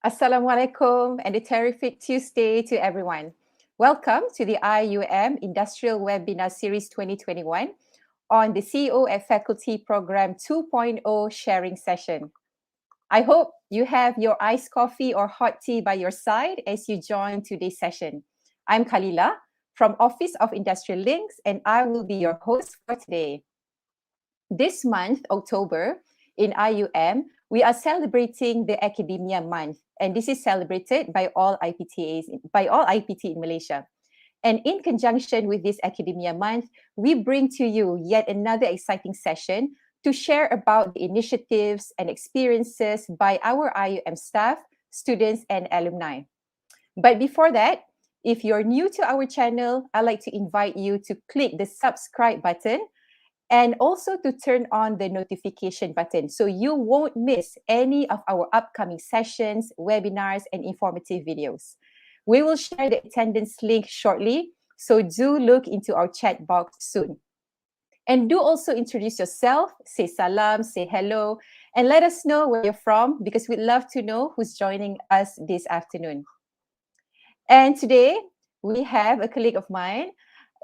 Assalamualaikum and a terrific Tuesday to everyone. Welcome to the Iium Industrial Webinar Series 2021 on the CEO at Faculty Program 2.0 sharing session. I hope you have your iced coffee or hot tea by your side as you join today's session. I'm Kulliyyah from Office of Industrial Links and I will be your host for today. This month, October, in Iium, we are celebrating the Academia Month, and this is celebrated by all IPT in Malaysia. And in conjunction with this Academia Month, we bring to you yet another exciting session to share about the initiatives and experiences by our Iium staff, students, and alumni. But before that, if you're new to our channel, I'd like to invite you to click the subscribe button and also to turn on the notification button so you won't miss any of our upcoming sessions, webinars, and informative videos. We will share the attendance link shortly, so do look into our chat box soon. And do also introduce yourself, say salam, say hello, and let us know where you're from because we'd love to know who's joining us this afternoon. And today, we have a colleague of mine,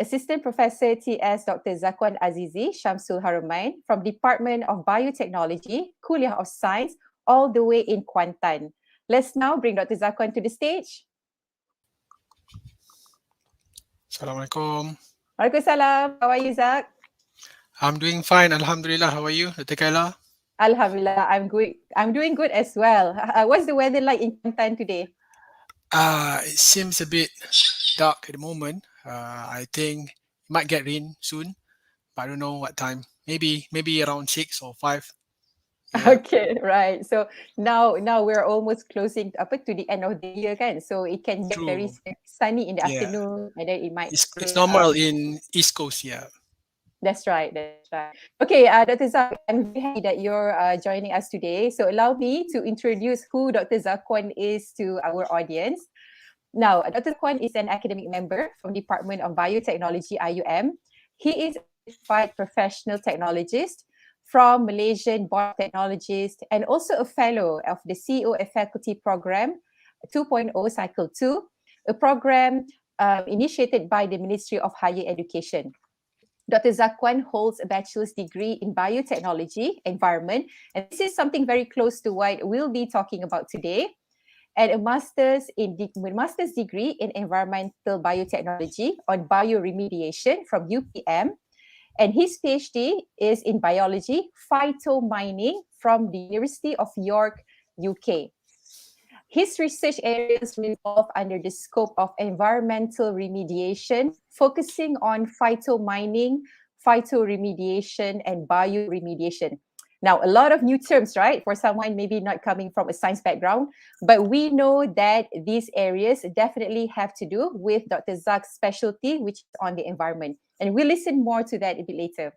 Assistant Professor TS Dr. Zakwan Azizi, Shamsul Harumain from Department of Biotechnology, Kulliyyah of Science, all the way in Kuantan. Let's now bring Dr. Zakwan to the stage. Assalamualaikum. Waalaikumsalam. How are you, Zak? I'm doing fine, Alhamdulillah. How are you, Dr. Kaila? Alhamdulillah, I'm good. I'm doing good as well. What's the weather like in Kuantan today? It seems a bit dark at the moment. I think it might get rain soon, but I don't know what time. Maybe around 6 or 5. Yeah. Okay, right. So now we're almost closing up to the end of the year, kan? So it can get very sunny in the afternoon, and then it might. It's normal in East Coast, yeah. That's right. Okay, Dr. Zak, I'm very happy that you're joining us today. So allow me to introduce who Dr. Zakwan is to our audience. Now, Dr. Zakwan is an academic member from Department of Biotechnology, Iium. He is a certified professional technologist from Malaysian Board of Technologists and also a fellow of the CEO at Faculty Program 2.0 Cycle 2, a program initiated by the Ministry of Higher Education. Dr. Zakwan holds a bachelor's degree in biotechnology, environment, and this is something very close to what we'll be talking about today, and a master's degree in environmental biotechnology on bioremediation from UPM, and his PhD is in biology, phytomining from the University of York, UK. His research areas revolve under the scope of environmental remediation, focusing on phytomining, phytoremediation, and bioremediation. Now, a lot of new terms, right, for someone maybe not coming from a science background, but we know that these areas definitely have to do with Dr. Zak's specialty, which is on the environment. And we'll listen more to that a bit later.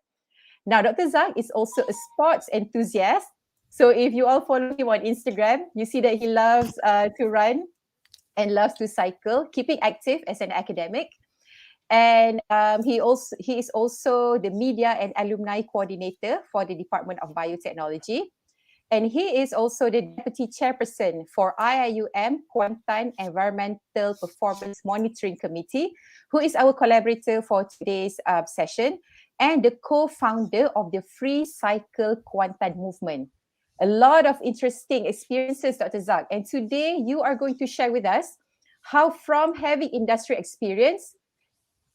Now, Dr. Zak is also a sports enthusiast. So if you all follow him on Instagram, you see that he loves to run and loves to cycle, keeping active as an academic. And he is also the media and alumni coordinator for the Department of Biotechnology. And he is also the deputy chairperson for IIUM Kuantan Environmental Performance Monitoring Committee, who is our collaborator for today's session, and the co-founder of the Free Cycle Kuantan movement. A lot of interesting experiences, Dr. Zak. And today you are going to share with us how from having industry experience,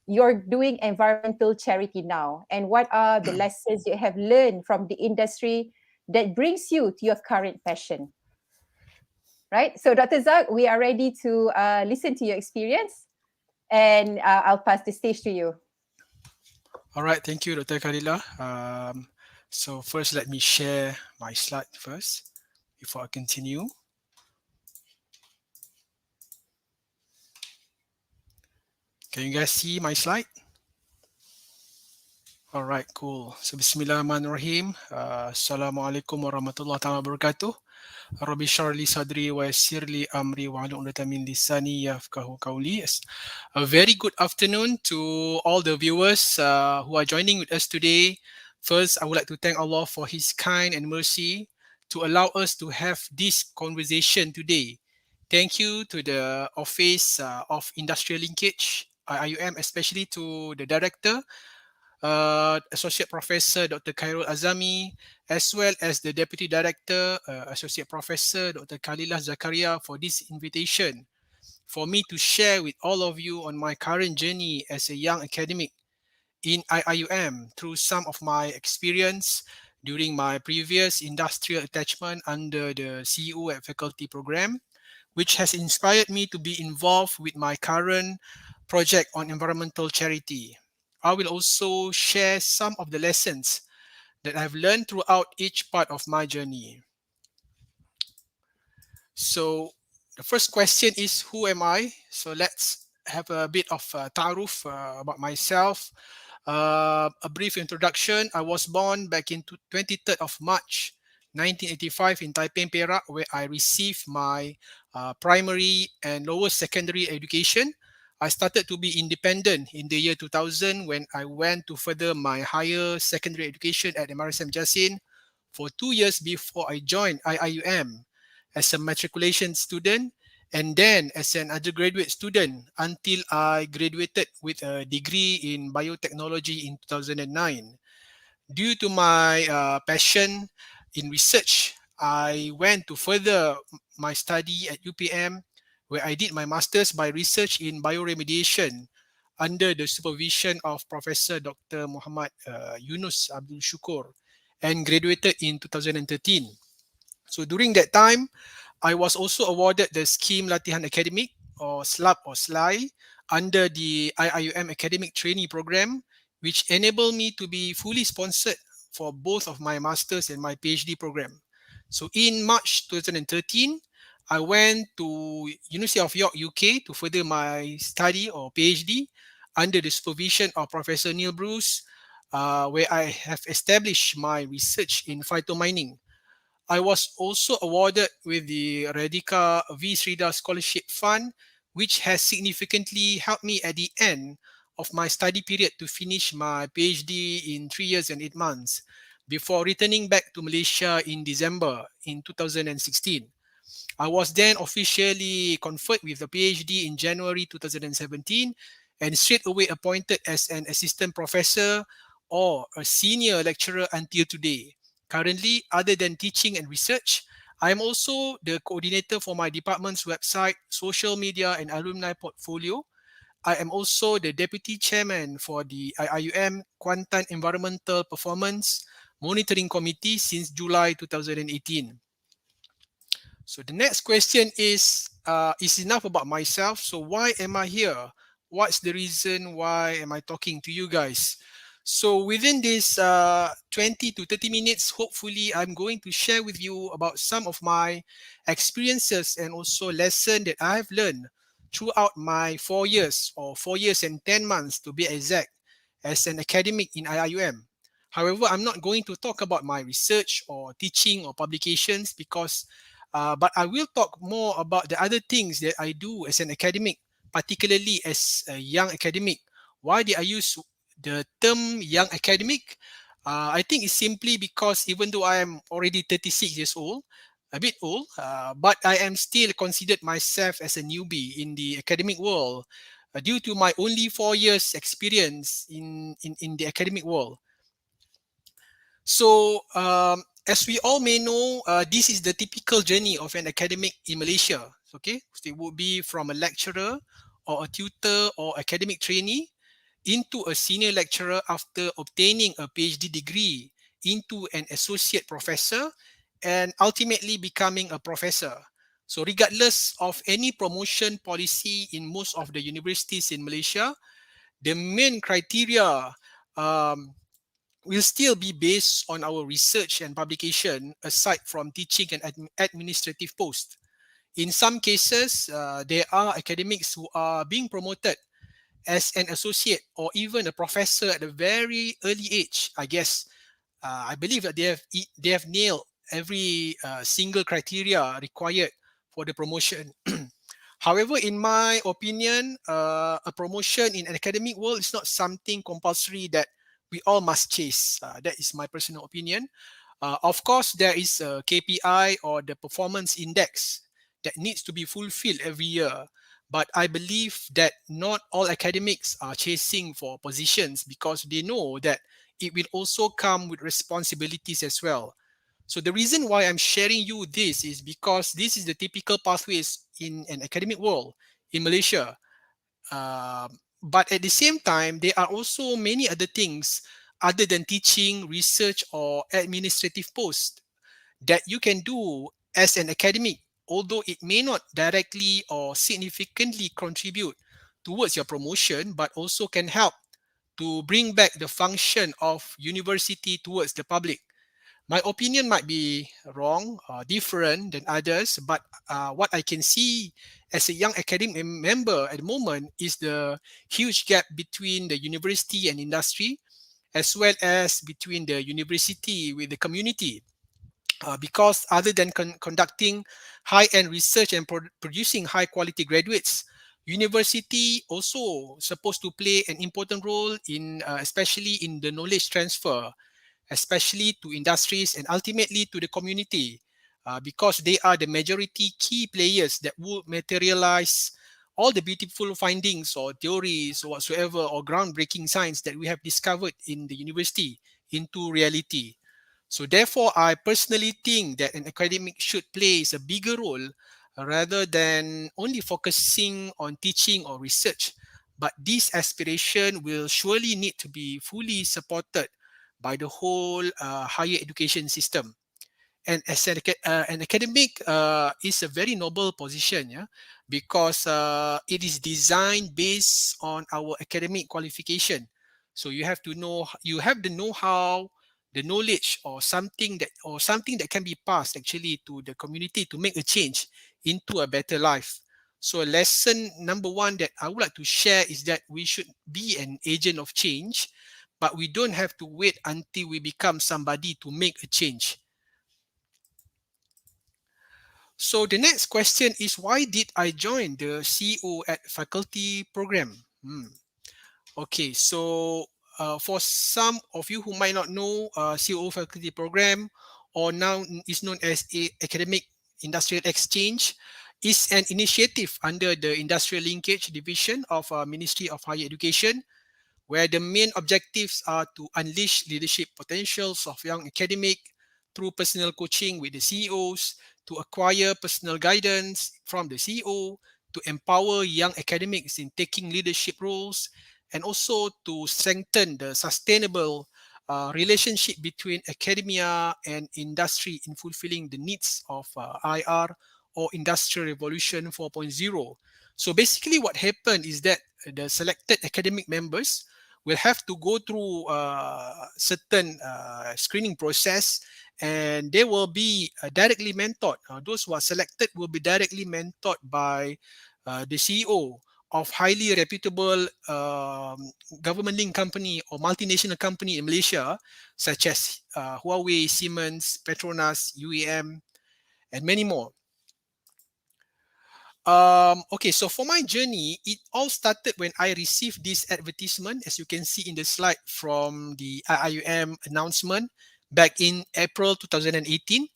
you're doing environmental charity now. And what are the lessons you have learned from the industry that brings you to your current passion? Right? So Dr. Zak, we are ready to listen to your experience. And I'll pass the stage to you. All right. Thank you, Dr. Kulliyyah. So first, let me share my slide first before I continue. Can you guys see my slide? All right, cool. So Bismillahirrahmanirrahim. Assalamualaikum warahmatullahi wabarakatuh. Rabbi shrah li sadri wa yassir li amri wa hlul 'uqdatam min lisani yafqahu qawli. A very good afternoon to all the viewers who are joining with us today. First, I would like to thank Allah for His kind and mercy to allow us to have this conversation today. Thank you to the Office of Industrial Linkage, IUM, especially to the Director, Associate Professor Dr. Khairul Azami, as well as the Deputy Director, Associate Professor Dr. Khalillah Zakaria for this invitation for me to share with all of you on my current journey as a young academic in IIUM through some of my experience during my previous industrial attachment under the CEO at Faculty program, which has inspired me to be involved with my current project on environmental charity. I will also share some of the lessons that I've learned throughout each part of my journey. So the first question is, who am I? So let's have a bit of ta'aruf about myself. A brief introduction. I was born back in 23rd of March 1985 in Taipei, Perak, where I received my primary and lower secondary education. I started to be independent in the year 2000 when I went to further my higher secondary education at MRSM Jasin for 2 years before I joined IIUM as a matriculation student and then as an undergraduate student until I graduated with a degree in biotechnology in 2009. Due to my passion in research, I went to further my study at UPM, where I did my master's by research in bioremediation under the supervision of Professor Dr. Muhammad Yunus Abdul Shukur and graduated in 2013. So during that time, I was also awarded the Scheme Latihan Academic or SLAP or SLAI under the IIUM Academic Trainee Program, which enabled me to be fully sponsored for both of my master's and my PhD program. So in March 2013, I went to University of York, UK to further my study or PhD under the supervision of Professor Neil Bruce, where I have established my research in phytomining. I was also awarded with the Radhika V. Sridhar Scholarship Fund, which has significantly helped me at the end of my study period to finish my PhD in 3 years and 8 months before returning back to Malaysia in December in 2016. I was then officially conferred with a PhD in January 2017 and straight away appointed as an assistant professor or a senior lecturer until today. Currently, other than teaching and research, I am also the coordinator for my department's website, social media, and alumni portfolio. I am also the deputy chairman for the IIUM Kuantan Environmental Performance Monitoring Committee since July 2018. So the next question is enough about myself. So why am I here? What's the reason why am I talking to you guys? So within this 20 to 30 minutes, hopefully I'm going to share with you about some of my experiences and also lesson that I have learned throughout my 4 years or 4 years and 10 months to be exact as an academic in IIUM. However, I'm not going to talk about my research or teaching or publications because but I will talk more about the other things that I do as an academic, particularly as a young academic. Why did I use the term young academic? I think it's simply because even though I am already 36 years old, a bit old, but I am still considered myself as a newbie in the academic world due to my only 4 years experience in the academic world. So, as we all may know, this is the typical journey of an academic in Malaysia. Okay, so it would be from a lecturer or a tutor or academic trainee into a senior lecturer after obtaining a PhD degree into an associate professor and ultimately becoming a professor. So regardless of any promotion policy in most of the universities in Malaysia, the main criteria um, will still be based on our research and publication aside from teaching and administrative posts. In some cases, there are academics who are being promoted as an associate or even a professor at a very early age. I believe that they have nailed every single criteria required for the promotion. However, in my opinion, a promotion in an academic world is not something compulsory that we all must chase. That is my personal opinion. Of course, there is a KPI or the performance index that needs to be fulfilled every year. But I believe that not all academics are chasing for positions because they know that it will also come with responsibilities as well. So the reason why I'm sharing you this is because this is the typical pathways in an academic world in Malaysia. But at the same time, there are also many other things other than teaching, research, or administrative posts that you can do as an academic, although it may not directly or significantly contribute towards your promotion, but also can help to bring back the function of university towards the public. My opinion might be wrong, different than others, but what I can see as a young academic member at the moment is the huge gap between the university and industry, as well as between the university with the community. Because other than conducting high-end research and producing high-quality graduates, university also supposed to play an important role in, especially in the knowledge transfer, especially to industries and ultimately to the community, because they are the majority key players that will materialize all the beautiful findings or theories or whatsoever or groundbreaking science that we have discovered in the university into reality. So therefore, I personally think that an academic should play a bigger role rather than only focusing on teaching or research. But this aspiration will surely need to be fully supported by the whole higher education system. And as an academic is a very noble position, yeah, because it is designed based on our academic qualification. So you have to know, you have the know-how, the knowledge, or something that can be passed actually to the community to make a change into a better life. So lesson number one that I would like to share is that we should be an agent of change, but we don't have to wait until we become somebody to make a change. So the next question is, why did I join the CEO at faculty program? Okay, so for some of you who might not know, CEO faculty program, or now is known as a academic industrial exchange, is an initiative under the industrial linkage division of Ministry of Higher Education, where the main objectives are to unleash leadership potentials of young academic through personal coaching with the CEOs, to acquire personal guidance from the CEO, to empower young academics in taking leadership roles, and also to strengthen the sustainable relationship between academia and industry in fulfilling the needs of IR, or Industrial Revolution 4.0. So basically what happened is that the selected academic members will have to go through certain screening process, and they will be directly mentored. Those who are selected will be directly mentored by the CEO of highly reputable government linked company or multinational company in Malaysia, such as Huawei, Siemens, Petronas, UEM, and many more. Okay, so for my journey, it all started when I received this advertisement, as you can see in the slide from the IIUM announcement back in April 2018.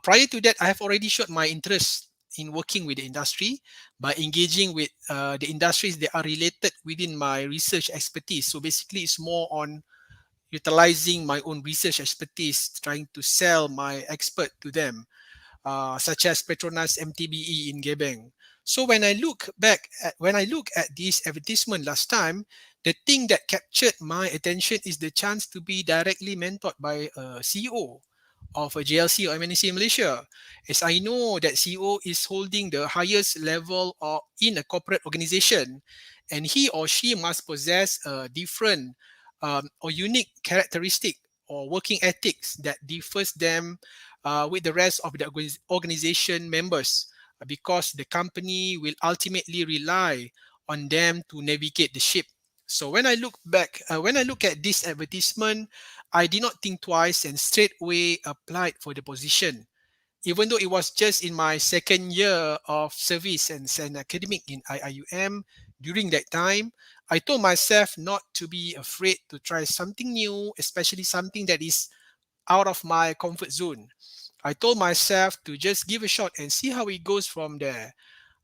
Prior to that, I have already showed my interest in working with the industry by engaging with the industries that are related within my research expertise. So basically, it's more on utilizing my own research expertise, trying to sell my expert to them, such as Petronas MTBE in Gebeng. So when I look at this advertisement last time, the thing that captured my attention is the chance to be directly mentored by a CEO of a JLC or MNC in Malaysia. As I know that CEO is holding the highest level of in a corporate organization, and he or she must possess a different or unique characteristic or working ethics that differs them with the rest of the organization members, because the company will ultimately rely on them to navigate the ship. So when I look at this advertisement, I did not think twice and straight away applied for the position. Even though it was just in my second year of service as an academic in IIUM, during that time, I told myself not to be afraid to try something new, especially something that is out of my comfort zone. I told myself to just give a shot and see how it goes from there.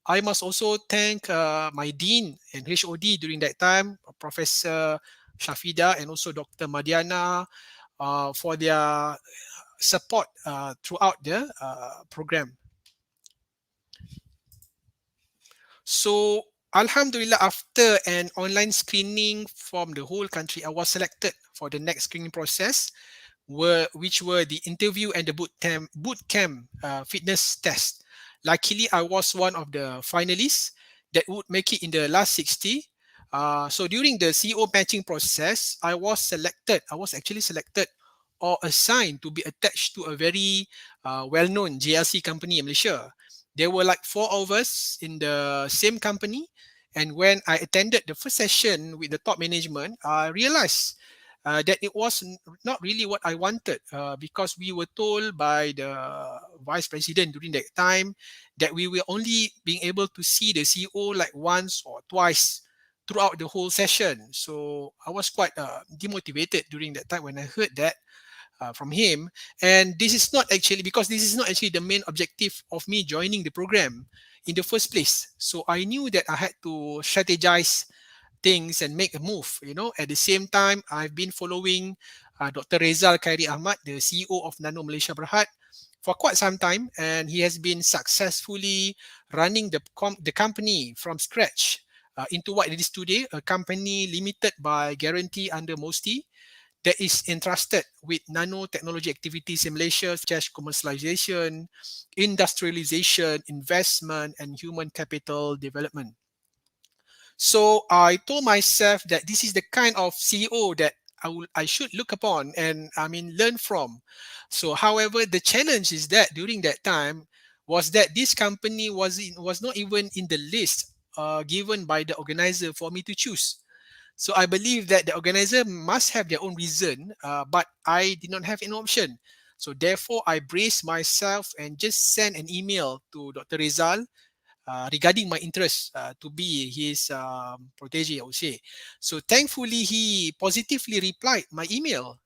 I must also thank my dean and HOD during that time, Professor Shafida and also Dr. Madiana, for their support throughout the program. So, Alhamdulillah, after an online screening from the whole country, I was selected for the next screening process, which were the interview and the boot camp fitness test. Luckily, I was one of the finalists that would make it in the last 60. So during the CEO matching process, I was selected. I was actually selected or assigned to be attached to a very well-known JLC company in Malaysia. There were like four of us in the same company, and when I attended the first session with the top management, I realized that it was not really what I wanted, because we were told by the vice president during that time that we were only being able to see the CEO like once or twice throughout the whole session. So I was quite demotivated during that time when I heard that from him. And this is not actually, because this is not actually the main objective of me joining the program in the first place. So I knew that I had to strategize things and make a move. At the same time, I've been following Dr. Rezal Khairi Ahmad, the CEO of Nano Malaysia Berhad, for quite some time, and he has been successfully running the company from scratch into what it is today, a company limited by guarantee under MOSTI that is entrusted with nanotechnology activities in Malaysia, such as commercialization, industrialization, investment, and human capital development. So I told myself that this is the kind of CEO that I should look upon and learn from. So, however, the challenge is that during that time was that this company was not even in the list given by the organizer for me to choose. So I believe that the organizer must have their own reason, but I did not have an option. So therefore, I braced myself and just sent an email to Dr. Rizal regarding my interest to be his protege, I would say. So thankfully, he positively replied my email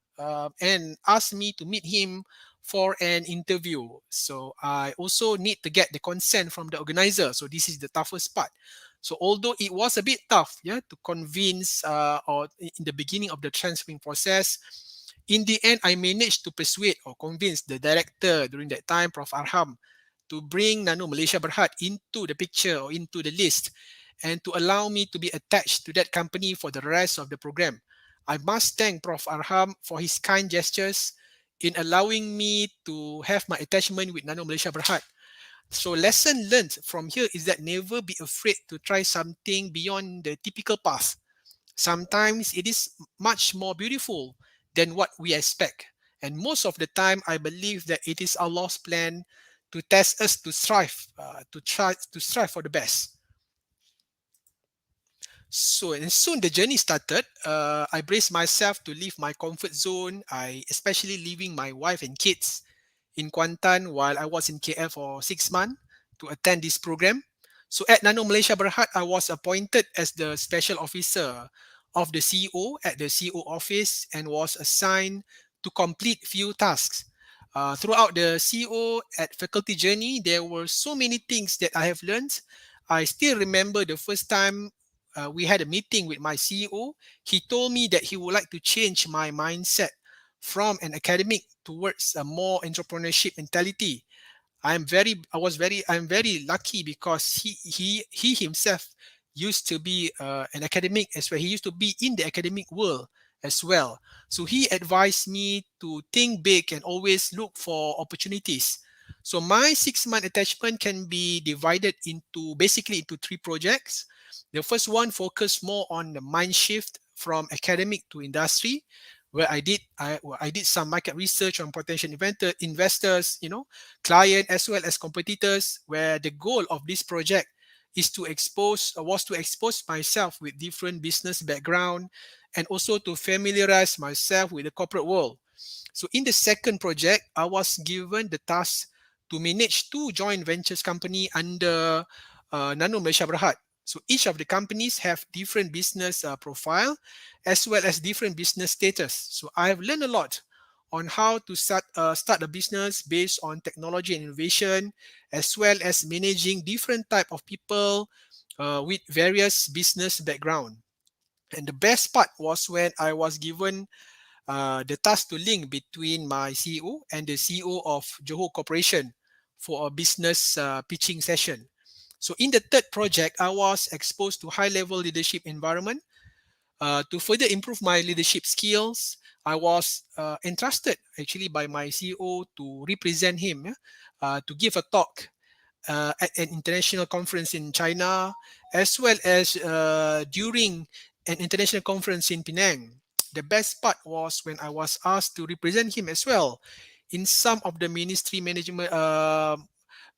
and asked me to meet him for an interview. So I also need to get the consent from the organizer. So this is the toughest part. So although it was a bit tough, yeah, to convince or in the beginning of the transferring process, in the end, I managed to persuade or convince the director during that time, Prof. Arham, to bring Nano Malaysia Berhad into the picture or into the list and to allow me to be attached to that company for the rest of the program. I must thank Prof. Arham for his kind gestures in allowing me to have my attachment with Nano Malaysia Berhad. So lesson learned from here is that never be afraid to try something beyond the typical path. Sometimes it is much more beautiful than what we expect. And most of the time, I believe that it is Allah's plan to test us to strive, to strive for the best. So, and soon the journey started. I braced myself to leave my comfort zone. I especially leaving my wife and kids in Kuantan while I was in KL for 6 months to attend this program. So at Nano Malaysia Berhad, I was appointed as the special officer of the CEO at the CEO office and was assigned to complete few tasks. Throughout the CEO at faculty journey, there were so many things that I have learned. I still remember the first time we had a meeting with my CEO. He told me that he would like to change my mindset from an academic towards a more entrepreneurship mentality. I'm very lucky because he himself used to be an academic as well. He used to be in the academic world as well. So he advised me to think big and always look for opportunities. So my 6 month attachment can be divided into basically into three projects. The first one focused more on the mind shift from academic to industry, where I did some market research on potential investors, client as well as competitors, where the goal of this project is to expose was to expose myself with different business background and also to familiarize myself with the corporate world. So in the second project, I was given the task to manage two joint ventures company under Nano Malaysia Berhad. So each of the companies have different business profile as well as different business status. So I have learned a lot on how to start a business based on technology and innovation, as well as managing different type of people with various business background. And the best part was when I was given the task to link between my CEO and the CEO of Johor Corporation for a business pitching session. So in the third project, I was exposed to high-level leadership environment. To further improve my leadership skills, I was entrusted actually by my CEO to represent him, to give a talk at an international conference in China, as well as during an international conference in Penang. The best part was when I was asked to represent him as well in some of the ministry management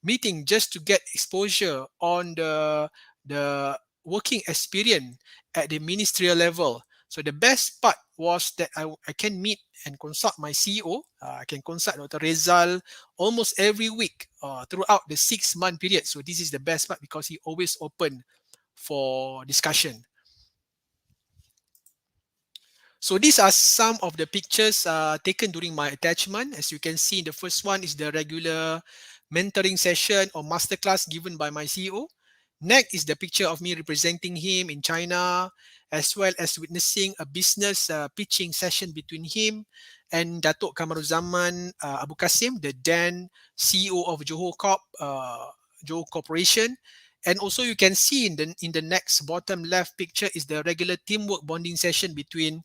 meeting, just to get exposure on the working experience at the ministerial level. So the best part was that I can meet and consult my CEO. I can consult Dr. Rezal almost every week throughout the 6 month period. So this is the best part because he always open for discussion. So these are some of the pictures taken during my attachment. As you can see, the first one is the regular mentoring session or masterclass given by my CEO. Next is the picture of me representing him in China, as well as witnessing a business pitching session between him and Datuk Kamaruzaman Abu Kasim, the then CEO of Johor Johor Corporation. And also you can see in the next bottom left picture is the regular teamwork bonding session between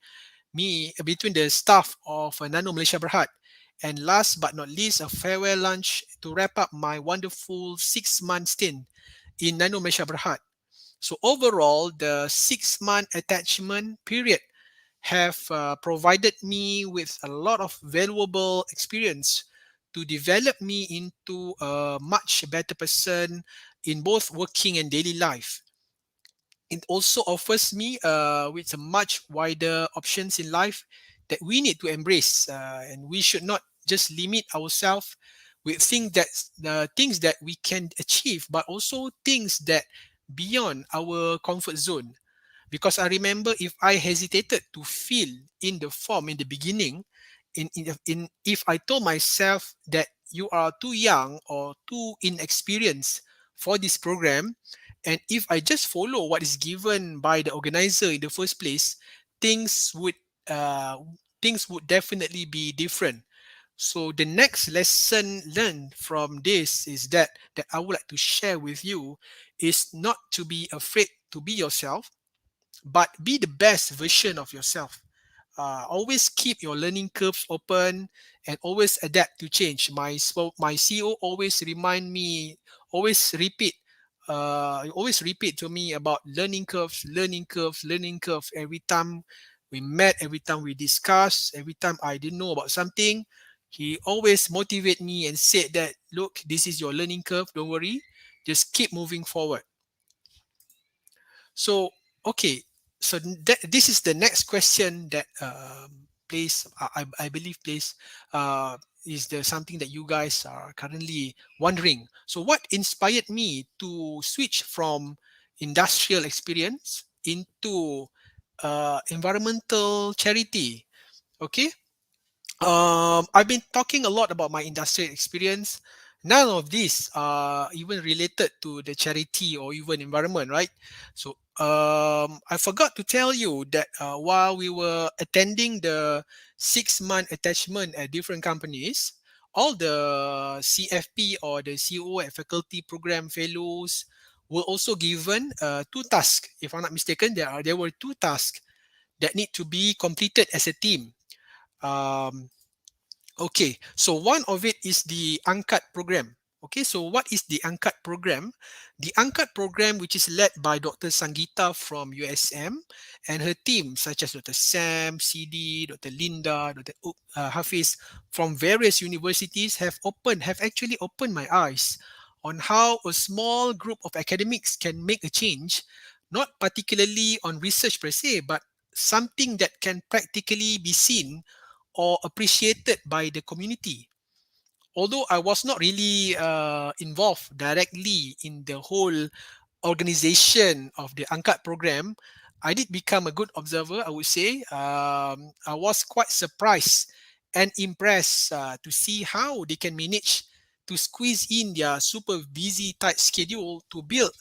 the staff of Nano Malaysia Berhad. And last but not least, a farewell lunch to wrap up my wonderful 6 month stint in Nano Malaysia Berhad. So overall, the 6 month attachment period have provided me with a lot of valuable experience to develop me into a much better person in both working and daily life. It also offers me with a much wider options in life that we need to embrace, and we should not just limit ourselves with things that we can achieve, but also things that beyond our comfort zone. Because I remember if I hesitated to fill in the form in the beginning, if I told myself that you are too young or too inexperienced for this program, and if I just follow what is given by the organizer in the first place, things would uh, things would definitely be different. So the next lesson learned from this is that I would like to share with you is not to be afraid to be yourself, but be the best version of yourself. Always keep your learning curves open and always adapt to change. My CEO always repeat, always repeat to me about learning curves, learning curves, learning curve. Every time we met, every time we discussed, every time I didn't know about something, he always motivate me and said that, look, this is your learning curve. Don't worry, just keep moving forward. So, okay, so this is the next question that I believe is there something that you guys are currently wondering. So, what inspired me to switch from industrial experience into environmental charity? Okay, I've been talking a lot about my industrial experience. None of these are even related to the charity or even environment, right? So I forgot to tell you that while we were attending the 6 month attachment at different companies, all the CFP or the CO and faculty program fellows were also given two tasks. If I'm not mistaken, there were two tasks that need to be completed as a team. Um, Okay, so one of it is the Angkat program. Okay, so what is the Angkat program? The Angkat program, which is led by Dr. Sangeeta from USM and her team, such as Dr. Sam, CD, Dr. Linda, Dr. Hafiz, from various universities, have actually opened my eyes on how a small group of academics can make a change, not particularly on research per se, but something that can practically be seen or appreciated by the community. Although I was not really involved directly in the whole organization of the Angkat program, I did become a good observer, I would say. I was quite surprised and impressed to see how they can manage to squeeze in their super busy tight schedule to build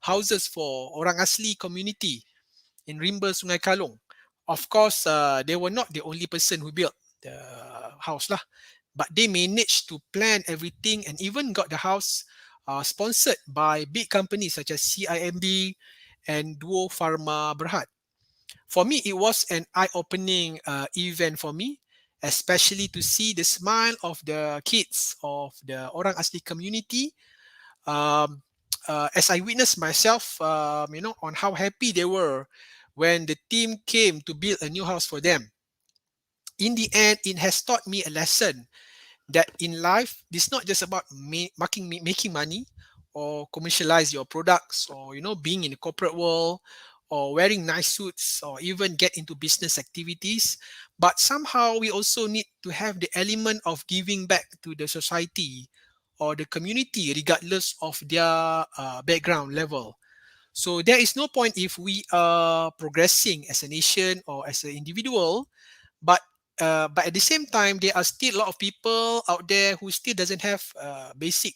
houses for orang asli community in Rimba Sungai Kalong. Of course, they were not the only person who built the house lah, but they managed to plan everything and even got the house sponsored by big companies such as CIMB and Duo Pharma Berhad. For me, it was an eye-opening event for me, especially to see the smile of the kids of the Orang Asli community. Um, as I witnessed myself, on how happy they were when the team came to build a new house for them. In the end, it has taught me a lesson that in life, it's not just about making money or commercialize your products or being in the corporate world or wearing nice suits or even get into business activities, but somehow we also need to have the element of giving back to the society or the community regardless of their background level. So there is no point if we are progressing as a nation or as an individual, but but at the same time, there are still a lot of people out there who still doesn't have basic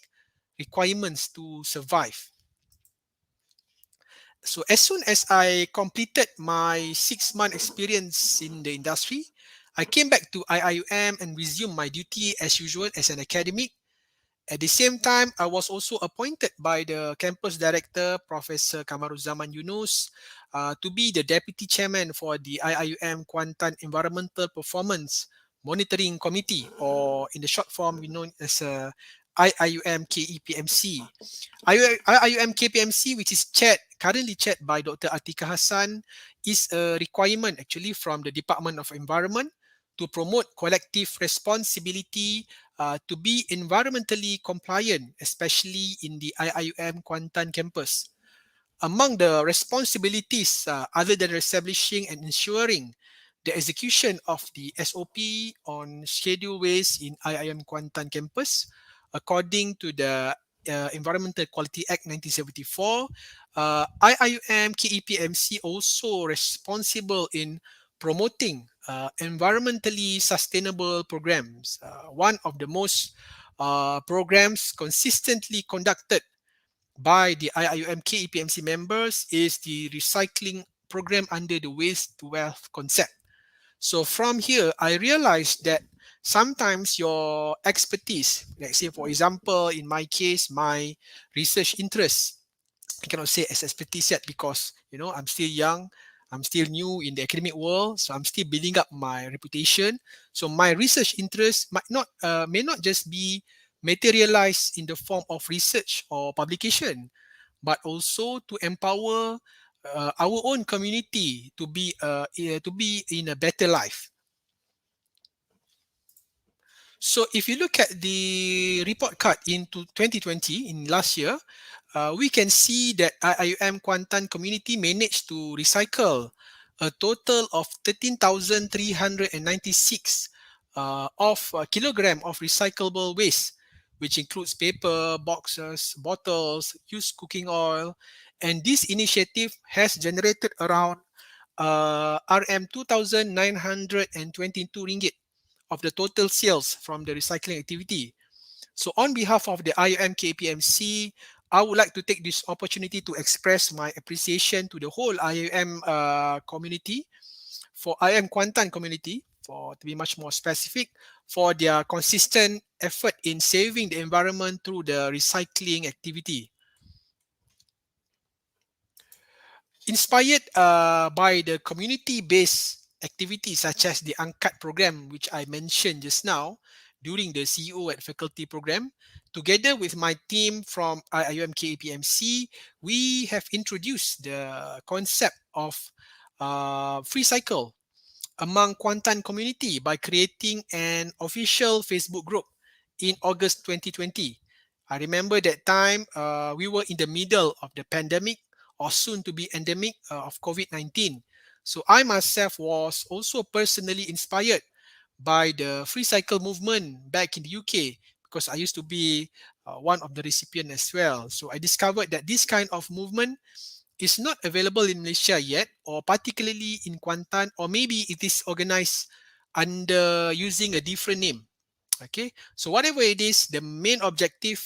requirements to survive. So as soon as I completed my 6-month experience in the industry, I came back to IIUM and resumed my duty as usual as an academic. At the same time, I was also appointed by the campus director, Professor Kamaruzzaman Yunus, to be the deputy chairman for the IIUM Kuantan Environmental Performance Monitoring Committee, or in the short form, we know as IIUM KEPMC. IIUM KPMC, which is currently chaired by Dr. Atika Hassan, is a requirement actually from the Department of Environment to promote collective responsibility to be environmentally compliant, especially in the IIUM Kuantan campus. Among the responsibilities, other than establishing and ensuring the execution of the SOP on schedule waste in IIM Kuantan campus, according to the Environmental Quality Act 1974, IIUM KEPMC also responsible in promoting environmentally sustainable programs. One of the most programs consistently conducted by the IIUM KEPMC members is the recycling program under the waste to wealth concept. So from here, I realized that sometimes your expertise, like say for example, in my case, my research interest, I cannot say as expertise yet because I'm still young, I'm still new in the academic world, so I'm still building up my reputation. So my research interest may not just be materialized in the form of research or publication, but also to empower our own community to be in a better life. So if you look at the report card into 2020 in last year, we can see that IIUM Kuantan community managed to recycle a total of 13,396 kilogram of recyclable waste, which includes paper, boxes, bottles, used cooking oil. And this initiative has generated around RM 2,922 ringgit of the total sales from the recycling activity. So on behalf of the IIM KPMC, I would like to take this opportunity to express my appreciation to the whole IIM community, for IIM Kuantan community, for to be much more specific, for their consistent effort in saving the environment through the recycling activity. Inspired by the community-based activities such as the Angkat program, which I mentioned just now during the CEO at faculty program, together with my team from IIUM KAPMC, we have introduced the concept of free cycle among Kuantan community by creating an official Facebook group in August 2020. I remember that time we were in the middle of the pandemic or soon to be endemic of COVID-19. So I myself was also personally inspired by the free cycle movement back in the UK because I used to be one of the recipients as well. So I discovered that this kind of movement is not available in Malaysia yet, or particularly in Kuantan, or maybe it is organized under using a different name. Okay, so whatever it is, the main objective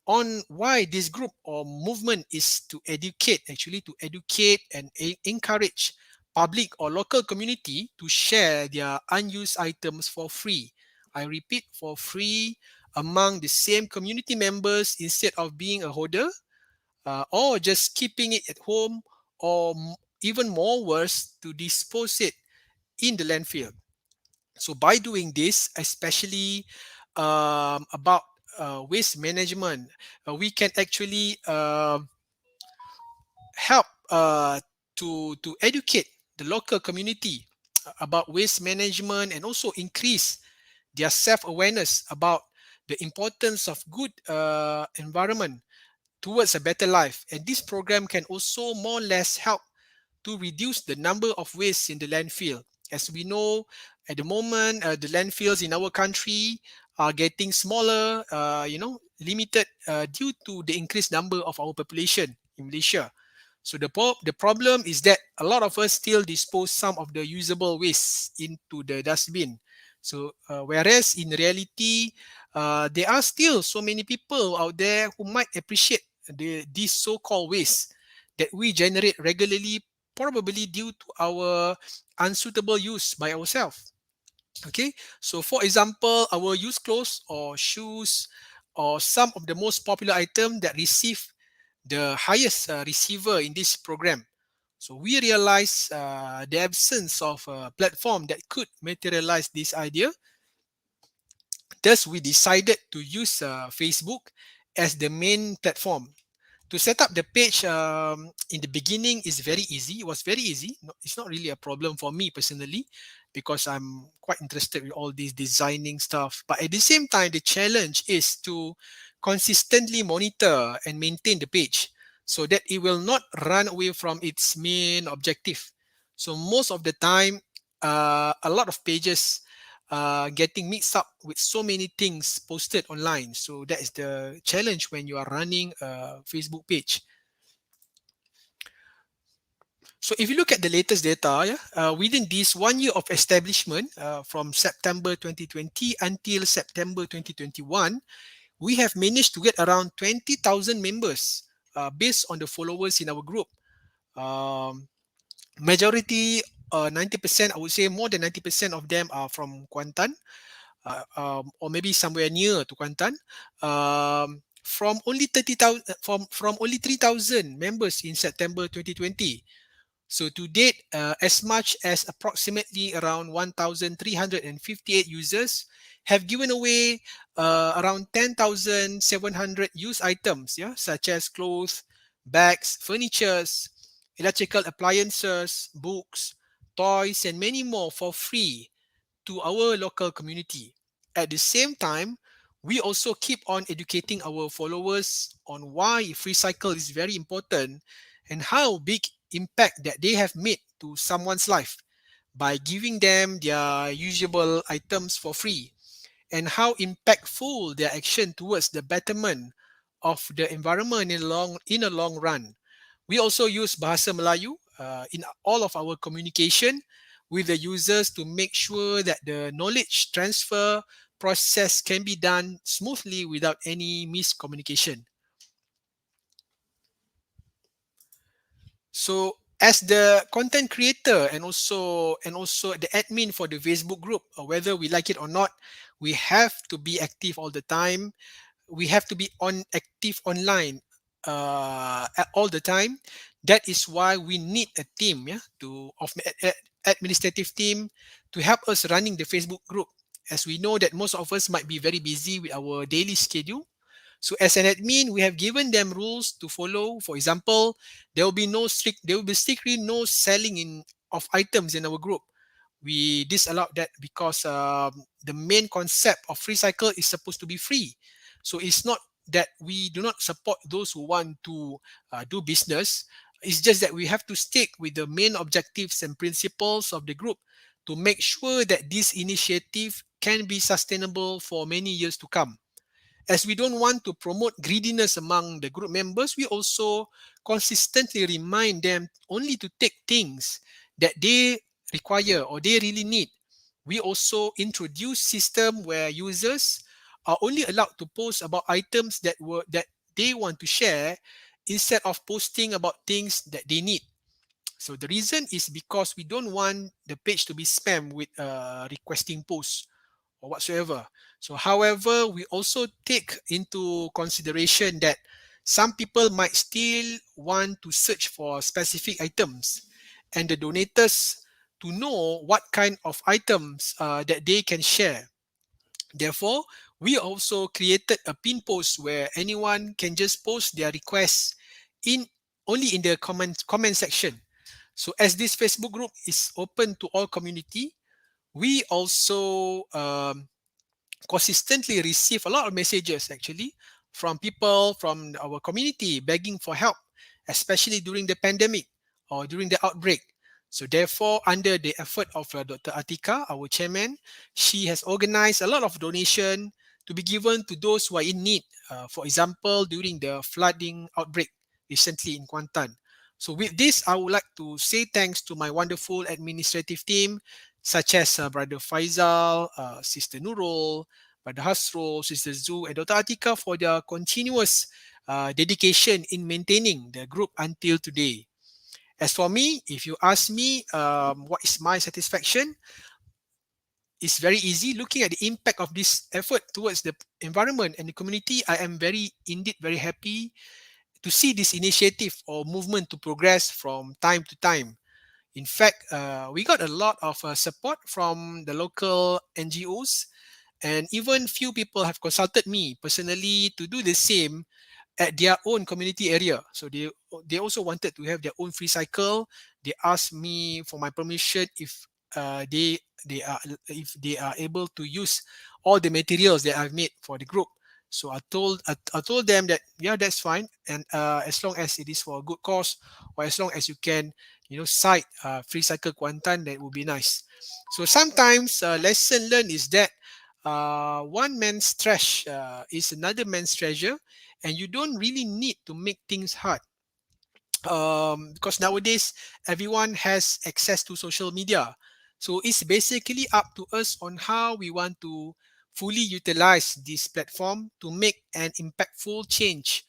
on why this group or movement is to educate, actually to educate and encourage public or local community to share their unused items for free. I repeat, for free among the same community members instead of being a hoarder, or just keeping it at home, or even more worse, to dispose it in the landfill. So by doing this, especially about waste management, we can actually help to educate the local community about waste management, and also increase their self-awareness about the importance of good environment towards a better life. And this program can also more or less help to reduce the number of waste in the landfill. As we know, at the moment, the landfills in our country are getting smaller, limited due to the increased number of our population in Malaysia. So the problem is that a lot of us still dispose some of the usable waste into the dustbin. So whereas in reality, there are still so many people out there who might appreciate these so-called waste that we generate regularly, probably due to our unsuitable use by ourselves. Okay, so for example, our used clothes or shoes, or some of the most popular items that receive the highest receiver in this program. So we realize the absence of a platform that could materialize this idea. Thus, we decided to use Facebook as the main platform. To set up the page in the beginning is very easy. It was very easy. It's not really a problem for me personally, because I'm quite interested with all these designing stuff. But at the same time, the challenge is to consistently monitor and maintain the page so that it will not run away from its main objective. So most of the time, a lot of pages getting mixed up with so many things posted online. So that is the challenge when you are running a Facebook page. So if you look at the latest data, yeah, within this 1 year of establishment, from September 2020 until September 2021, we have managed to get around 20,000 members based on the followers in our group. Um, Majority, 90%, I would say more than 90% of them are from Kuantan, or maybe somewhere near to Kuantan. From only 30,000, from only 3,000 members in September 2020. So to date, as much as approximately around 1,358 users have given away around 10,700 used items, yeah, such as clothes, bags, furnitures, electrical appliances, books, toys, and many more for free to our local community. At the same time, we also keep on educating our followers on why free cycle is very important and how big impact that they have made to someone's life by giving them their usable items for free, and how impactful their action towards the betterment of the environment in a long run. We also use Bahasa Melayu in all of our communication with the users to make sure that the knowledge transfer process can be done smoothly without any miscommunication. So as the content creator and also the admin for the Facebook group, whether we like it or not, we have to be active all the time. We have to be on active online all the time. That is why we need a team, yeah, to of administrative team to help us running the Facebook group, as we know that most of us might be very busy with our daily schedule. So as an admin, we have given them rules to follow. For example, there will be strictly no selling in of items in our group. We disallow that because the main concept of free cycle is supposed to be free. So it's not that we do not support those who want to do business. It's just that we have to stick with the main objectives and principles of the group to make sure that this initiative can be sustainable for many years to come. As we don't want to promote greediness among the group members, we also consistently remind them only to take things that they require or they really need, We also introduce system where users are only allowed to post about items that they want to share instead of posting about things that they need. So the reason is because we don't want the page to be spam with requesting posts or whatsoever. So, however, we also take into consideration that some people might still want to search for specific items and the donators to know what kind of items that they can share. Therefore, we also created a pin post where anyone can just post their requests in only in the comment section. So as this Facebook group is open to all community, we also consistently receive a lot of messages actually from people from our community begging for help, especially during the pandemic or during the outbreak. So therefore, under the effort of Dr. Atika, our chairman, she has organized a lot of donation to be given to those who are in need. For example, during the flooding outbreak recently in Kuantan. So with this, I would like to say thanks to my wonderful administrative team, such as Brother Faisal, Sister Nurul, Brother Hasrul, Sister Zu, and Dr. Atika for their continuous dedication in maintaining the group until today. As for me, if you ask me what is my satisfaction, it's very easy. Looking at the impact of this effort towards the environment and the community, I am indeed very happy to see this initiative or movement to progress from time to time. In fact, we got a lot of support from the local NGOs, and even few people have consulted me personally to do the same at their own community area. So they also wanted to have their own free cycle. They asked me for my permission uh, they if they are able to use all the materials that I've made for the group. So I told them that yeah, that's fine, and as long as it is for a good cause, or as long as you can cite free cycle Kuantan, that would be nice. So sometimes lesson learned is that one man's trash is another man's treasure, and you don't really need to make things hard, because nowadays everyone has access to social media. So it's basically up to us on how we want to fully utilize this platform to make an impactful change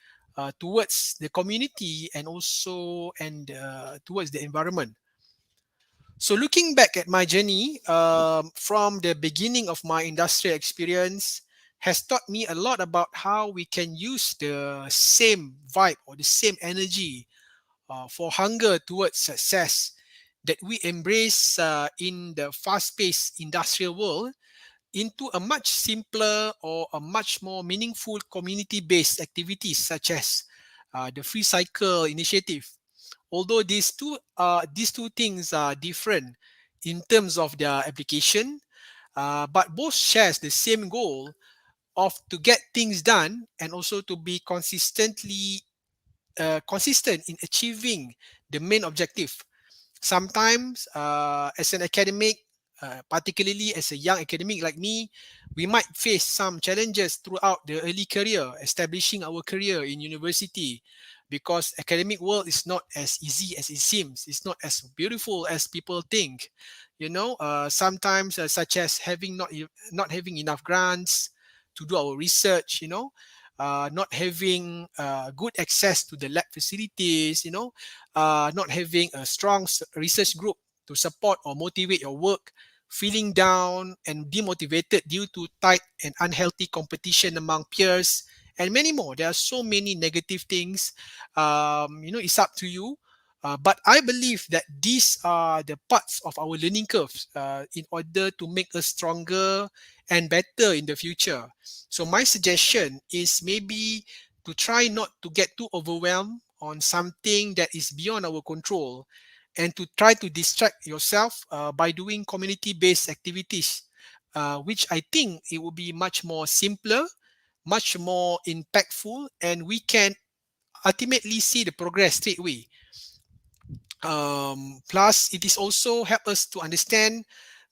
towards the community and also and towards the environment. So looking back at my journey from the beginning of my industrial experience has taught me a lot about how we can use the same vibe or the same energy for hunger towards success that we embrace in the fast-paced industrial world into a much simpler or a much more meaningful community-based activities such as the free cycle initiative. Although these two things are different in terms of their application, but both shares the same goal of to get things done and also to be consistent in achieving the main objective. Sometimes, as an academic, particularly as a young academic like me, we might face some challenges throughout the early career, establishing our career in university, because academic world is not as easy as it seems. It's not as beautiful as people think. Sometimes such as not having enough grants to do our research. Not having good access to the lab facilities. Not having a strong research group to support or motivate your work, feeling down and demotivated due to tight and unhealthy competition among peers, and many more. There are so many negative things. It's up to you. But I believe that these are the parts of our learning curves in order to make us stronger and better in the future. So my suggestion is maybe to try not to get too overwhelmed on something that is beyond our control, and to try to distract yourself by doing community-based activities, which I think it will be much more simpler, much more impactful, and we can ultimately see the progress straight away. Plus, it is also help us to understand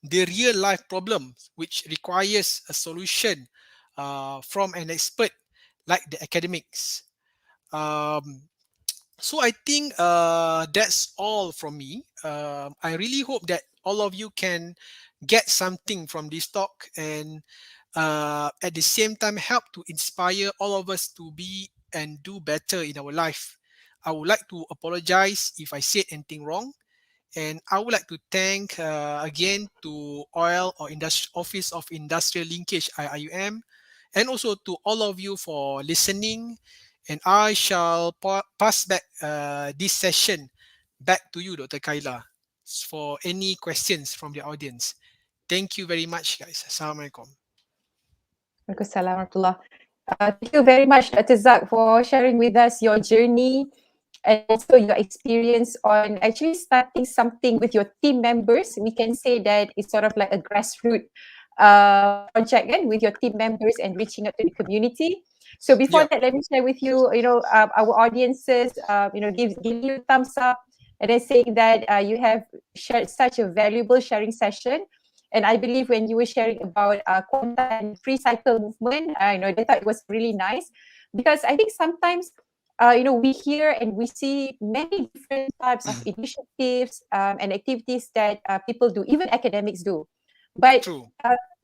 the real life problems which requires a solution from an expert like the academics. Um, so I think that's all from me. I really hope that all of you can get something from this talk, and at the same time help to inspire all of us to be and do better in our life. I would like to apologize if I said anything wrong, and I would like to thank again to Oil or Office of Industrial Linkage IIUM, and also to all of you for listening. And I shall pass back this session back to you, Dr. Kaila, for any questions from the audience. Thank you very much, guys. Assalamualaikum. Waalaikumsalam warahmatullah. Thank you very much, Dr. Zak, for sharing with us your journey and also your experience on actually starting something with your team members. We can say that it's sort of like a grassroots project with your team members and reaching out to the community. So before Yeah, that, let me share with you, our audiences, give you a thumbs up and then saying that you have shared such a valuable sharing session. And I believe when you were sharing about quanta and free cycle movement, they thought it was really nice because I think sometimes, we hear and we see many different types of initiatives and activities that people do, even academics do. But true.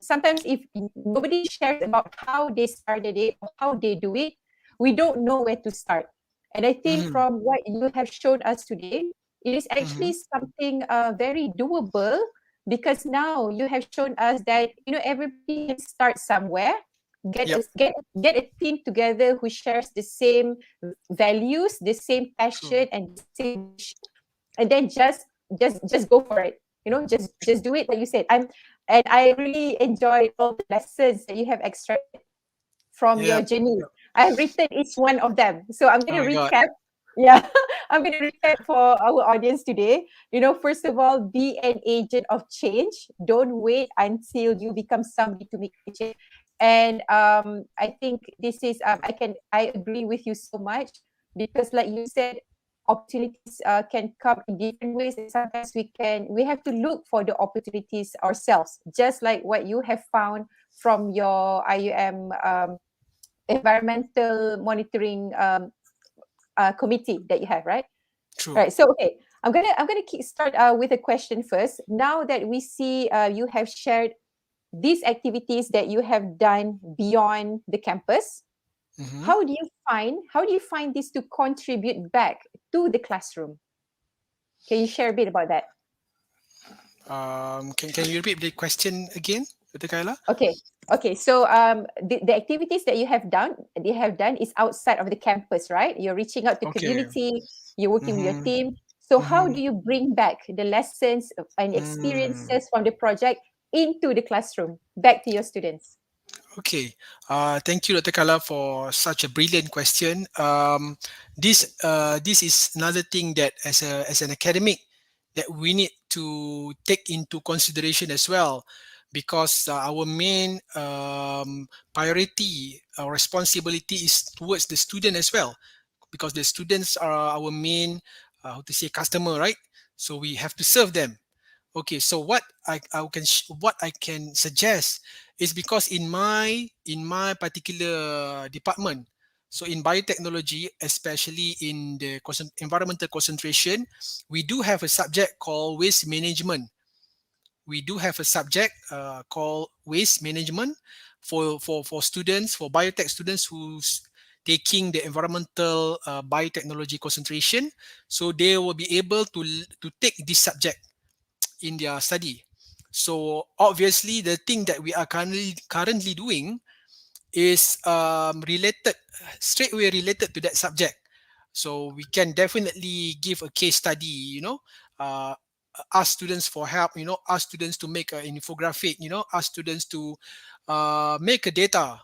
sometimes if nobody shares about how they started it or how they do it, we don't know where to start. And I think Hmm. from what you have shown us today, it is actually Hmm. something very doable because now you have shown us that everybody can start somewhere, get Yep, us get a team together who shares the same values, the same true. passion, and the same vision, and then just go for it. Just do it like you said. And I really enjoyed all the lessons that you have extracted from your Yep. journey. Yep. I have written each one of them. So I'm Oh going to my God. recap. Yeah, I'm going to recap for our audience today. First of all, be an agent of change. Don't wait until you become somebody to make a change. And I think this is, I agree with you so much because, like you said, opportunities can come in different ways, and sometimes we have to look for the opportunities ourselves, just like what you have found from your IUM environmental monitoring committee that you have, right? True. Right. So okay, I'm gonna start with a question first. Now that we see you have shared these activities that you have done beyond the campus, Hmm. how do you find this to contribute back to the classroom? Can you share a bit about that? Can you repeat the question again, Dr. Kaila? Okay. Okay. So the activities that you have done is outside of the campus, right? You're reaching out to Okay. community, you're working with your Mm-hmm. team. So how Mm-hmm. do you bring back the lessons and Mm. experiences from the project into the classroom, back to your students? Okay. Thank you, Dr. Kala, for such a brilliant question. This is another thing that as an academic that we need to take into consideration as well, because our main priority, our responsibility is towards the student as well, because the students are our main how to say customer, right? So we have to serve them. Okay, so what I can suggest is because in my particular department, so in biotechnology, especially in the environmental concentration, we do have a subject called waste management. We do have a subject called waste management for students, for biotech students who's taking the environmental biotechnology concentration. So they will be able to take this subject in their study. So obviously, the thing that we are currently doing is related, straight away related to that subject. So we can definitely give a case study, uh, ask students for help, ask students to make an infographic, ask students to make a data,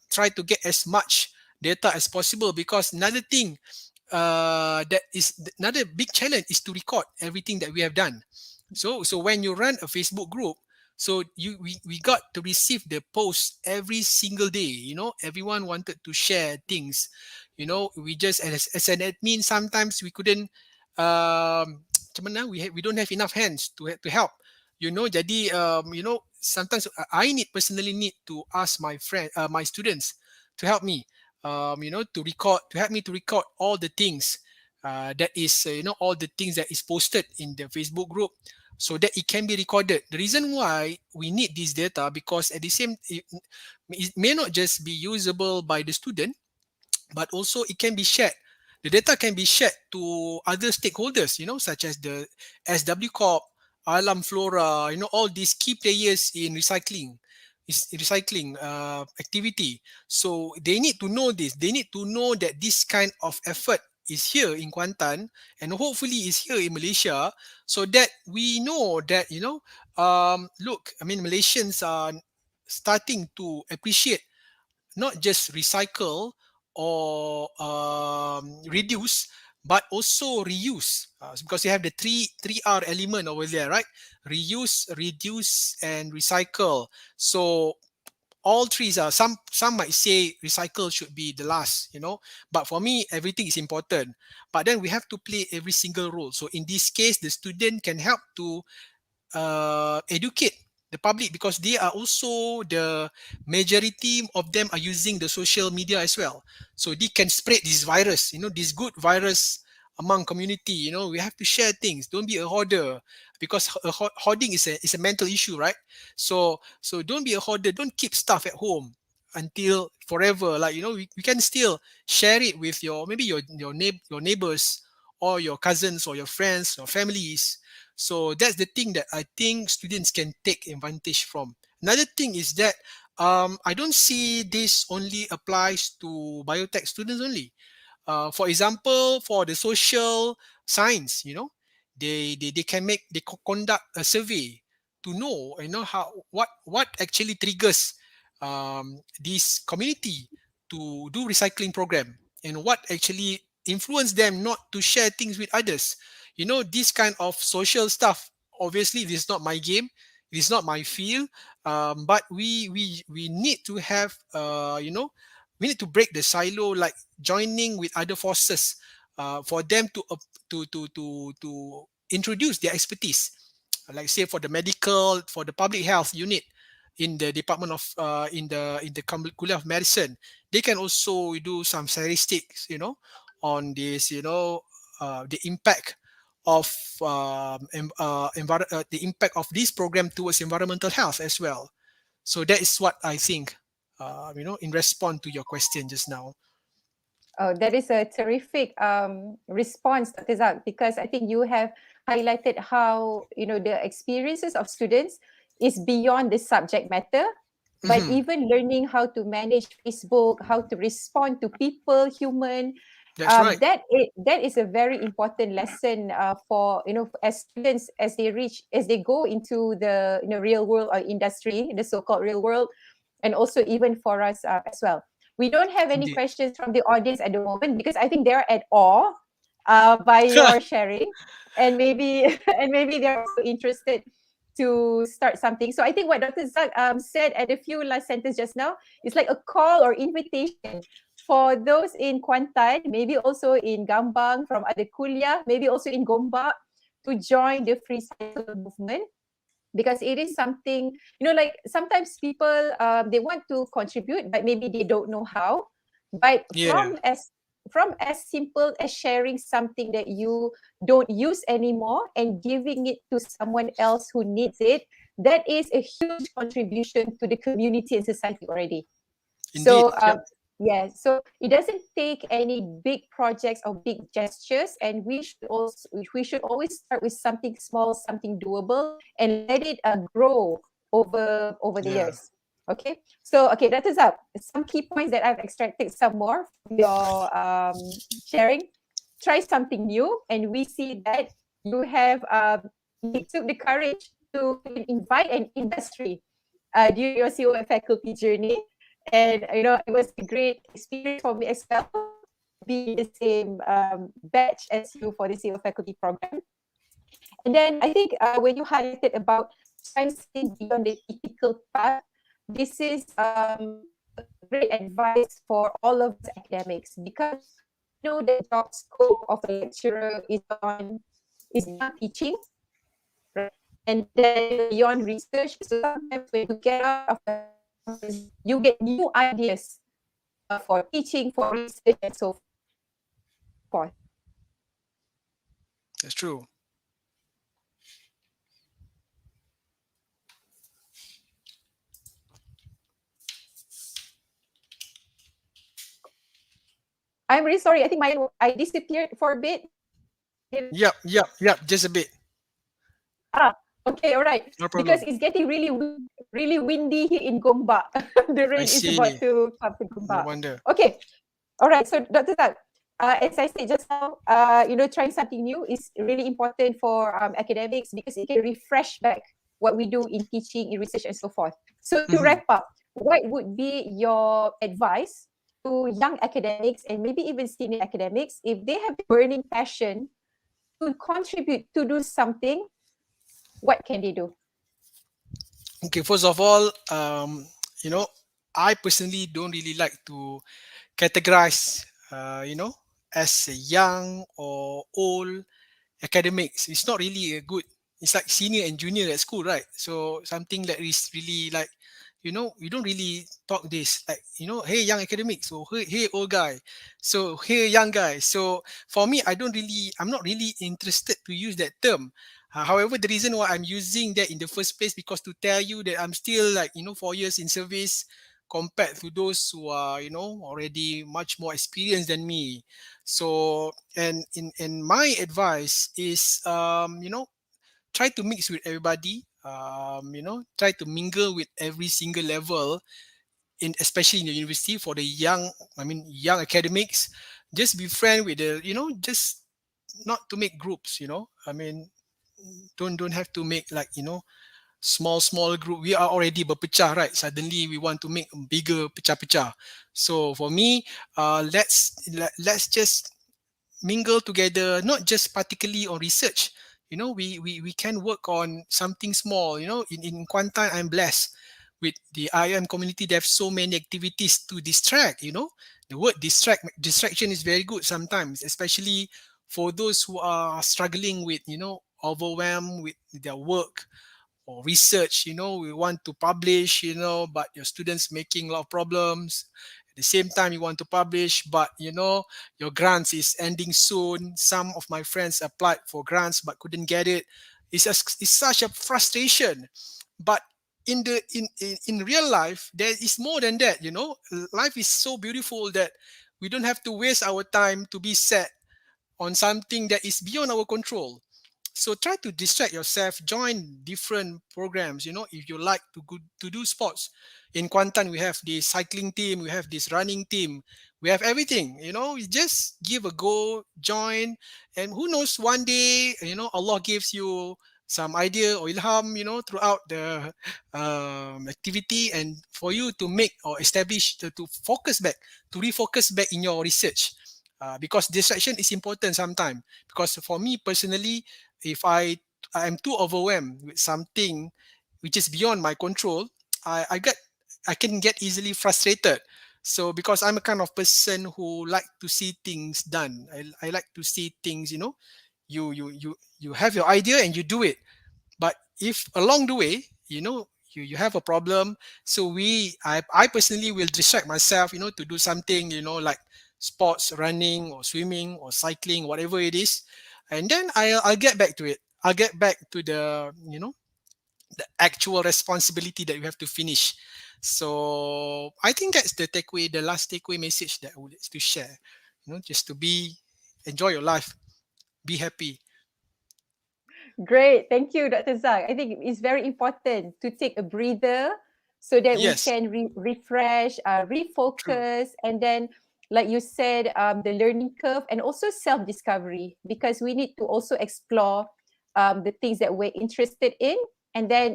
try to get as much data as possible, because another thing that is another big challenge is to record everything that we have done. So when you run a Facebook group, so we got to receive the post every single day. Everyone wanted to share things. We just as an admin, sometimes we couldn't macam mana, we don't have enough hands to help. Jadi sometimes I personally need to ask my students to help me, to help me to record all the things that is all the things that is posted in the Facebook group. so that it can be recorded. The reason why we need this data, because at the same it may not just be usable by the student, but also it can be shared. The data can be shared to other stakeholders, such as the SW Corp, Alam Flora, all these key players in recycling activity. So they need to know this. They need to know that this kind of effort is here in Kuantan, and hopefully is here in Malaysia, so that we know that, look, I mean, Malaysians are starting to appreciate not just recycle or reduce, but also reuse, because you have the three R element over there, right? Reuse, reduce, and recycle. So all three are, some might say recycle should be the last, but for me everything is important. But then we have to play every single role. So in this case, the student can help to educate the public, because they are also the majority of them are using the social media as well. So they can spread this virus, this good virus among community. We have to share things. Don't be a hoarder, because hoarding is a mental issue, right? So don't be a hoarder. Don't keep stuff at home until forever. Like, we can still share it with maybe your neighbors, or your cousins, or your friends, or families. So that's the thing that I think students can take advantage from. Another thing is that I don't see this only applies to biotech students only. For example, for the social science, they can conduct a survey to know, how what actually triggers this community to do recycling program, and what actually influence them not to share things with others. This kind of social stuff. Obviously, this is not my game. It is not my field. But we need to have, we need to break the silo, like joining with other forces, for them to introduce their expertise. Like, say, for the medical, for the public health unit in the department of in the Kulliyyah of medicine, they can also do some statistics, on this, the impact of the impact of this program towards environmental health as well. So that is what I think, in response to your question just now. Oh, that is a terrific response, Dr. Zak, because I think you have highlighted how, the experiences of students is beyond the subject matter, but Mhm. even learning how to manage Facebook, how to respond to people, human, That's right. that is a very important lesson for, as students, as they go into the, real world or industry, the so-called real world, and also even for us as well. We don't have any Indeed. questions from the audience at the moment because I think they're at awe by your sharing, and maybe and maybe they're also interested to start something. So I think what Dr. Zak said at a few last sentence just now is like a call or invitation for those in Kuantan, maybe also in Gambang from other Kulliyyah, maybe also in Gombak, to join the free cycle movement, because it is something, like sometimes people they want to contribute but maybe they don't know how, but Yeah. from as simple as sharing something that you don't use anymore and giving it to someone else who needs it, that is a huge contribution to the community and society already. Indeed. So Yep. yeah, so it doesn't take any big projects or big gestures, and we should always start with something small, something doable, and let it grow over the Yeah. years. Okay, so okay, that is up some key points that I've extracted some more from your sharing. Try something new, and we see that you have you took the courage to invite an industry during your COF faculty journey. And it was a great experience for me as well to be in the same batch as you for the CO faculty program. And then I think when you highlighted about transiting beyond the typical path, this is great advice for all of us academics, because we know the job scope of a lecturer is beyond teaching, right? And then beyond research. So sometimes when you get out of the campus, you get new ideas for teaching, for research, and so forth. That's true. I'm really sorry. I think I disappeared for a bit. Yep, just a bit. Ah, okay, all right. No Because problem. it's getting really windy here in Gombak. The I rain is about see. to come to No Gombak. wonder. Okay, all right. So Dr. Zak, as I said just now, trying something new is really important for academics because it can refresh back what we do in teaching, in research, and so forth. So to Mhm. wrap up, what would be your advice to young academics and maybe even senior academics if they have burning passion to contribute to do something? What can they do? Okay, first of all, you know, I personally don't really like to categorize, as a young or old academics. It's not really a good. It's like senior and junior at school, right? So something that is really like, you don't really talk this like, hey young academics, or hey old guy, so hey young guy. So for me, I'm not really interested to use that term. However, the reason why I'm using that in the first place, because to tell you that I'm still like 4 years in service compared to those who are already much more experienced than me. So, and in my advice is, try to mix with everybody. Try to mingle with every single level, in especially in the university for the young. I mean, young academics. Just be friend with the, just not to make groups. I mean, don't have to make like small group. We are already berpecah, right? Suddenly we want to make bigger pecah-pecah. So for me, let's just mingle together, not just particularly on research. We can work on something small. In Kuantan, I'm blessed with the IM community. They have so many activities to distract. The word distraction is very good sometimes, especially for those who are struggling with, overwhelmed with their work or research. We want to publish, but your students making a lot of problems. At the same time, you want to publish, but your grants is ending soon. Some of my friends applied for grants but couldn't get it. It's such a frustration. But in real life, there is more than that. Life is so beautiful that we don't have to waste our time to be sad on something that is beyond our control. So try to distract yourself, join different programs. If you like to do sports. In Kuantan, we have the cycling team, we have this running team, we have everything. You just give a go, join, and who knows, one day, Allah gives you some idea or ilham, throughout the activity, and for you to make or establish, to focus back, to refocus back in your research. Because distraction is important sometimes. Because for me personally, if I'm too overwhelmed with something which is beyond my control, I can get easily frustrated. So because I'm a kind of person who like to see things done, I like to see things, you have your idea and you do it. But if along the way, you have a problem, so I personally will distract myself, to do something, like sports, running or swimming or cycling, whatever it is, and then I'll get back to it. I'll get back to the actual responsibility that you have to finish. So I think that's the last takeaway message that I would like to share. Just to enjoy your life, be happy. Great. Thank you, Dr. Zak. I think it's very important to take a breather so that we Yes, can refresh, true, refocus, and then, like you said, the learning curve and also self discovery, because we need to also explore the things that we're interested in. And then,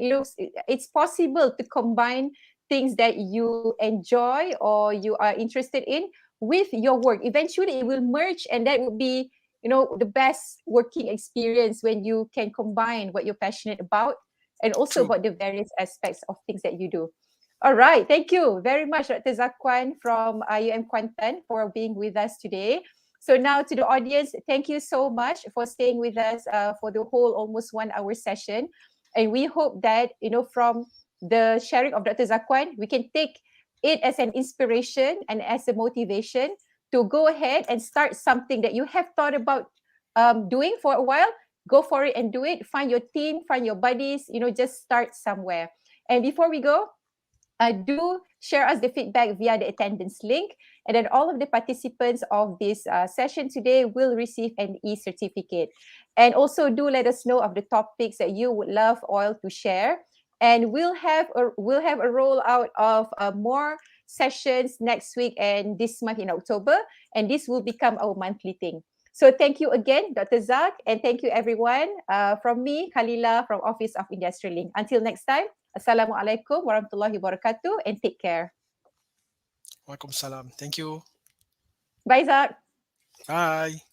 it's possible to combine things that you enjoy or you are interested in with your work. Eventually, it will merge, and that would be the best working experience when you can combine what you're passionate about and also true. about the various aspects of things that you do. All right, thank you very much, Dr. Zakwan from Iium Kuantan, for being with us today. So now to the audience, thank you so much for staying with us for the whole almost 1 hour session. And we hope that from the sharing of Dr. Zakwan, we can take it as an inspiration and as a motivation to go ahead and start something that you have thought about doing for a while. Go for it and do it. Find your team, find your buddies, just start somewhere. And before we go, do share us the feedback via the attendance link. And then all of the participants of this session today will receive an e-certificate. And also do let us know of the topics that you would love OIL to share. And we'll have a rollout of more sessions next week and this month in October. And this will become our monthly thing. So thank you again, Dr. Zak, and thank you everyone. From me, Khalila from Office of Industrial Link. Until next time, Assalamualaikum warahmatullahi wabarakatuh and take care. Waalaikumsalam. Thank you. Bye, Zak. Bye.